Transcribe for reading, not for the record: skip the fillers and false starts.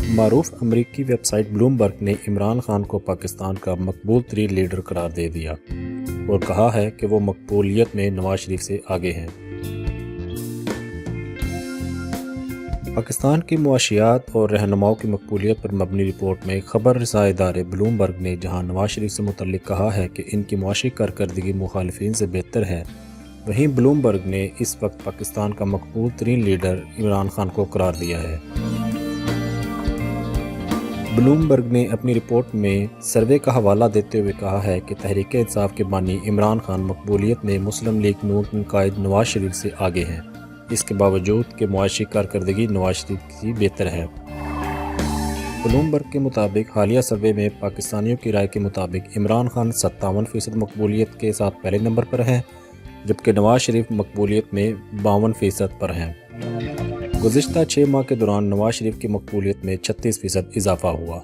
معروف امریکی web site Bloomberg نے عمران خان کو پاکستان کا مقبول ترین لیڈر قرار دے دیا اور کہا ہے کہ وہ مقبولیت میں نواز شریف سے آگے ہیں۔ پاکستان کی معاشیات اور رہنماؤں کی مقبولیت پر مبنی رپورٹ میں خبر رساں ادارے بلومبرگ نے جہاں نواز شریف سے متعلق کہا ہے کہ ان کی معاشی کارکردگی مخالفین سے بہتر ہے، وہیں بلومبرگ نے اس وقت پاکستان کا مقبول ترین لیڈر عمران خان کو قرار دیا ہے۔ بلومبرگ نے اپنی رپورٹ میں سروے کا حوالہ دیتے ہوئے کہا ہے کہ تحریک انصاف کے بانی عمران خان مقبولیت میں مسلم لیگ نون کے قائد نواز شریف سے آگے ہیں، اس کے باوجود کہ معاشی کارکردگی نواز شریف کی بہتر ہے۔ بلومبرگ کے مطابق حالیہ سروے میں پاکستانیوں کی رائے کے مطابق عمران خان 57% مقبولیت کے ساتھ پہلے نمبر پر ہیں، جبکہ نواز شریف مقبولیت میں 52% پر ہیں۔ گزشتہ 6 ماہ کے دوران نواز شریف کی مقبولیت میں 36% اضافہ ہوا۔